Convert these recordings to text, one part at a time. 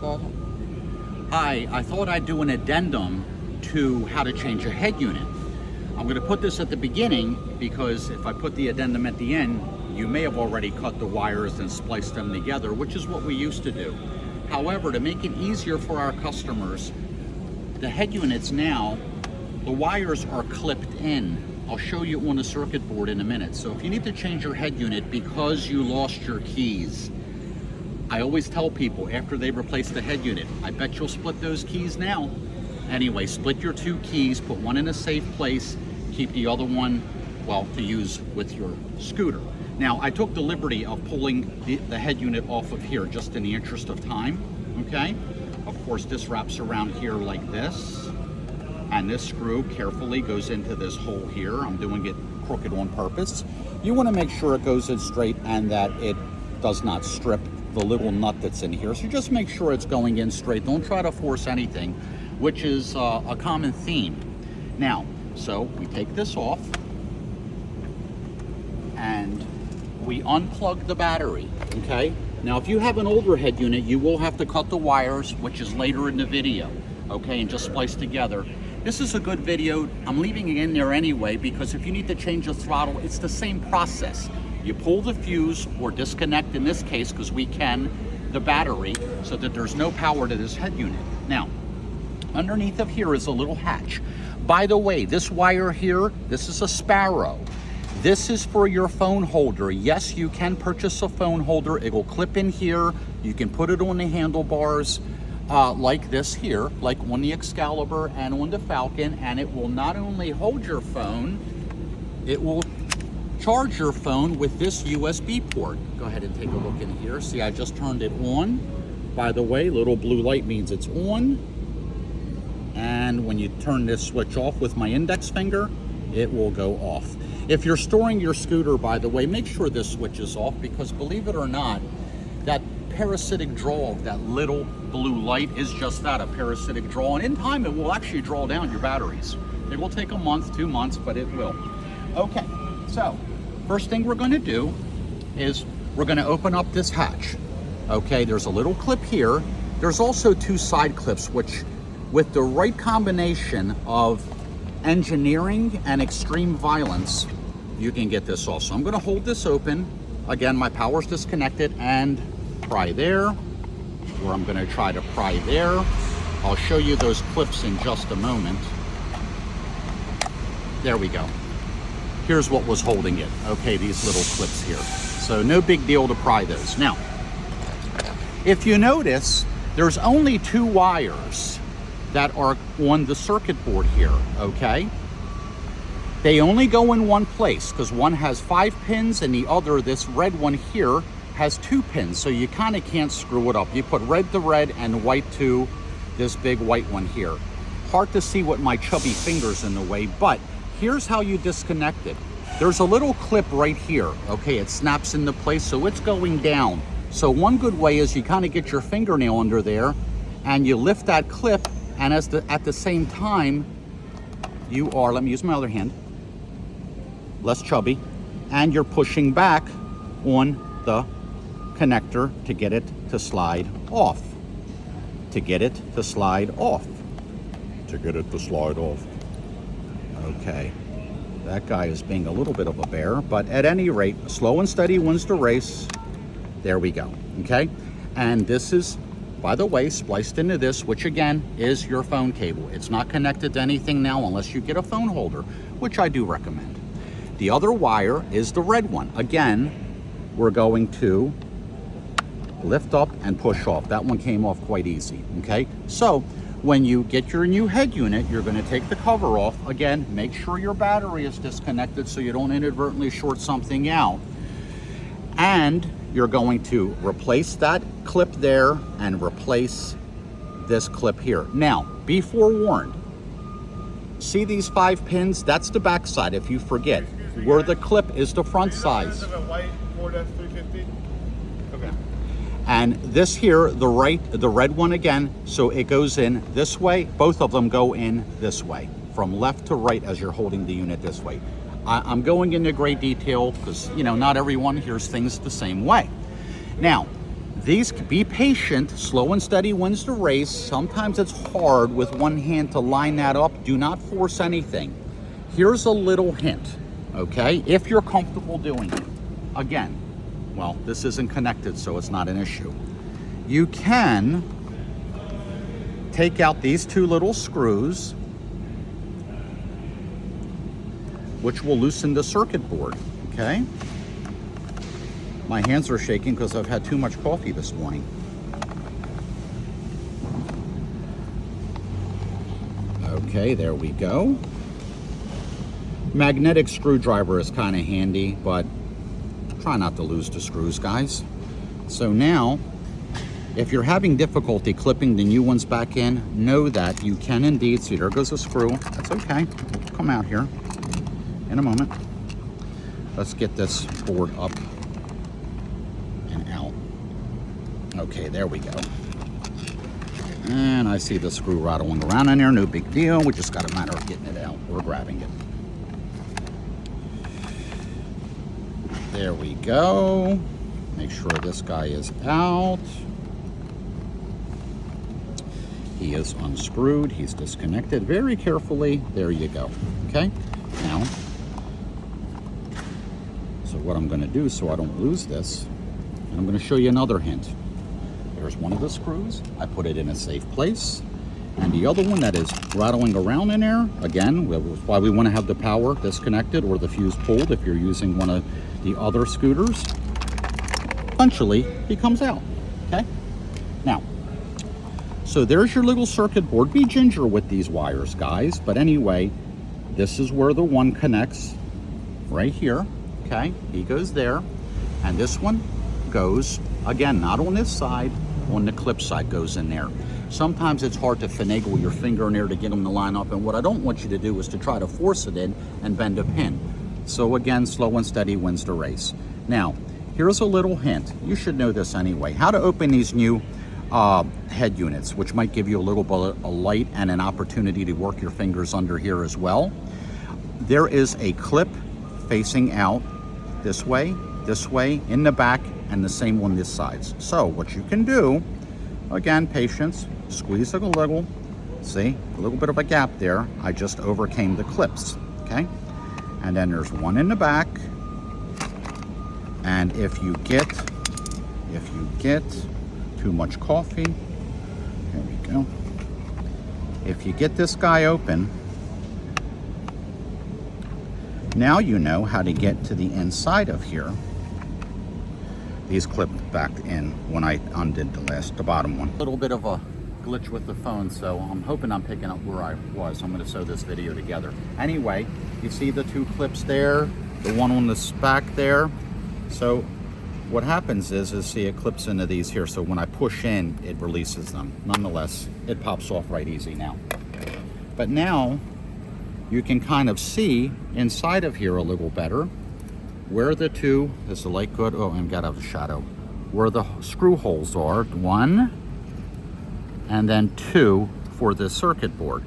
Hi, I thought I'd do an addendum to how to change a head unit. I'm going to put this at the beginning because if I put the addendum at the end, you may have already cut the wires and spliced them together, which is what we used to do. However, to make it easier for our customers, the head units now, the wires are clipped in. I'll show you on the circuit board in a minute. So if you need to change your head unit because you lost your keys, I always tell people after they replace the head unit, I bet you'll split those keys now. Anyway, split your two keys, put one in a safe place, keep the other one, well, to use with your scooter. Now, I took the liberty of pulling the head unit off of here just in the interest of time, okay? Of course, this wraps around here like this, and this screw carefully goes into this hole here. I'm doing it crooked on purpose. You wanna make sure it goes in straight and that it does not strip the little nut that's in here. So just make sure it's going in straight. Don't try to force anything, which is a common theme. Now, so we take this off and we unplug the battery, okay? Now, if you have an older head unit, you will have to cut the wires, which is later in the video, okay, and just splice together. This is a good video. I'm leaving it in there anyway because if you need to change the throttle, it's the same process. You pull the fuse or disconnect, in this case, because we can, the battery, so that there's no power to this head unit. Now, underneath of here is a little hatch. By the way, this wire here, this is a Sparrow. This is for your phone holder. Yes, you can purchase a phone holder. It will clip in here. You can put it on the handlebars like this here, like on the Excalibur and on the Falcon, and it will not only hold your phone, it will charge your phone with this USB port. Go ahead and take a look in here. See, I just turned it on. By the way, little blue light means it's on. And when you turn this switch off with my index finger, it will go off. If you're storing your scooter, by the way, make sure this switch is off because believe it or not, that parasitic draw of that little blue light is just that, a parasitic draw. And in time, it will actually draw down your batteries. It will take a month, 2 months, but it will. Okay, so first thing we're going to do is we're going to open up this hatch. Okay, there's a little clip here. There's also two side clips, which with the right combination of engineering and extreme violence, you can get this off. So I'm going to hold this open. Again, my power's disconnected and pry there, or I'm going to try to pry there. I'll show you those clips in just a moment. There we go. Here's what was holding it. Okay, these little clips here. So no big deal to pry those. Now, if you notice, there's only two wires that are on the circuit board here, okay? They only go in one place because one has 5 pins and the other, this red one here, has 2 pins. So you kind of can't screw it up. You put red to red and white to this big white one here. Hard to see with my chubby fingers in the way, but here's how you disconnect it. There's a little clip right here, okay? It snaps into place, so it's going down. So one good way is you kind of get your fingernail under there and you lift that clip, and at the same time, you are, let me use my other hand, less chubby, and you're pushing back on the connector to get it to slide off. To get it to slide off. To get it to slide off. Okay, that guy is being a little bit of a bear, but at any rate, slow and steady wins the race. There we go, okay? And this is, by the way, spliced into this, which again is your phone cable. It's not connected to anything now unless you get a phone holder, which I do recommend. The other wire is the red one. Again, we're going to lift up and push off. That one came off quite easy, okay? So when you get your new head unit, you're going to take the cover off. Again, make sure your battery is disconnected so you don't inadvertently short something out. And you're going to replace that clip there and replace this clip here. Now, be forewarned. See these 5 pins? That's the back side if you forget. Where the clip is the front size. Okay. And this here, the red one again, so it goes in this way. Both of them go in this way, from left to right as you're holding the unit this way. I'm going into great detail because, you know, not everyone hears things the same way. Now, Be patient, slow and steady wins the race. Sometimes it's hard with one hand to line that up. Do not force anything. Here's a little hint, okay? If you're comfortable doing it. Again, well, this isn't connected, so it's not an issue. You can take out these two little screws, which will loosen the circuit board, okay? My hands are shaking because I've had too much coffee this morning. Okay, there we go. Magnetic screwdriver is kind of handy, but try not to lose the screws, guys. So now, if you're having difficulty clipping the new ones back in, know that you can indeed, see, there goes a screw. That's okay, it'll come out here in a moment. Let's get this board up and out. Okay, there we go. And I see the screw rattling around in there, no big deal. We just got a matter of getting it out or grabbing it. There we go. Make sure this guy is out. He is unscrewed, he's disconnected very carefully. There you go, okay? Now, so what I'm gonna do so I don't lose this, and I'm gonna show you another hint. There's one of the screws, I put it in a safe place. And the other one that is rattling around in there, again, why we wanna have the power disconnected or the fuse pulled if you're using one of the other scooters. Eventually, he comes out, okay? Now, so there's your little circuit board. Be ginger with these wires, guys. But anyway, this is where the one connects right here, okay? He goes there. And this one goes, again, not on this side, on the clip side goes in there. Sometimes it's hard to finagle your finger in there to get them to line up. And what I don't want you to do is to try to force it in and bend a pin. So again, slow and steady wins the race. Now, here's a little hint. You should know this anyway. How to open these new head units, which might give you a little bit of light and an opportunity to work your fingers under here as well. There is a clip facing out this way, in the back, and the same on this side. So what you can do, again, patience, squeeze it a little, see, a little bit of a gap there. I just overcame the clips, okay? And then there's one in the back, and if you get too much coffee, there we go. If you get this guy open, now you know how to get to the inside of here. These clipped back in when I undid the bottom one. A little bit of a glitch with the phone, so I'm hoping I'm picking up where I was. I'm going to sew this video together. Anyway, you see the two clips there, the one on the back there. So what happens is see, it clips into these here, so when I push in, it releases them. Nonetheless, it pops off right easy now. But now, you can kind of see inside of here a little better where the two, is the light good? Oh, I've got out of the shadow. Where the screw holes are, one, and then two for the circuit board.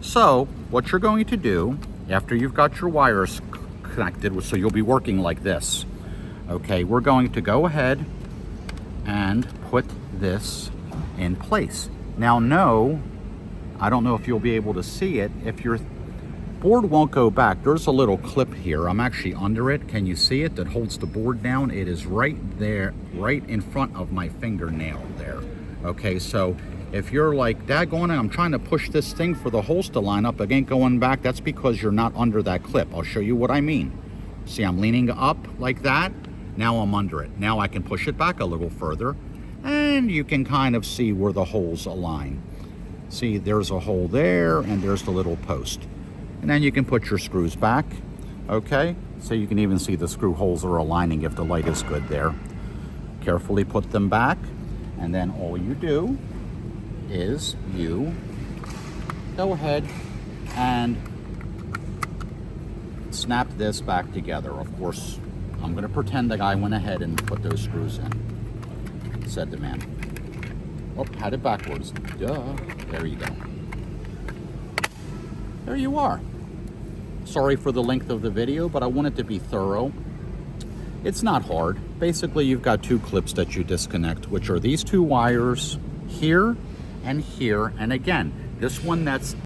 So, what you're going to do, after you've got your wires connected, so you'll be working like this. Okay, we're going to go ahead and put this in place. Now, no, I don't know if you'll be able to see it. If your board won't go back, there's a little clip here. I'm actually under it. Can you see it? That holds the board down. It is right there, right in front of my fingernail there. Okay, so if you're like, daggone it, I'm trying to push this thing for the holes to line up, it ain't going back. That's because you're not under that clip. I'll show you what I mean. See, I'm leaning up like that. Now I'm under it. Now I can push it back a little further, and you can kind of see where the holes align. See, there's a hole there, and there's the little post. And then you can put your screws back, okay? So you can even see the screw holes are aligning if the light is good there. Carefully put them back, and then all you do is you go ahead and snap this back together. Of course, I'm going to pretend the guy went ahead and put those screws in, said the man. Oh, had it backwards. Duh. There you go. There you are. Sorry for the length of the video, but I want it to be thorough. It's not hard. basically you've got 2 clips that you disconnect, which are these 2 wires here and here. And again, this one that's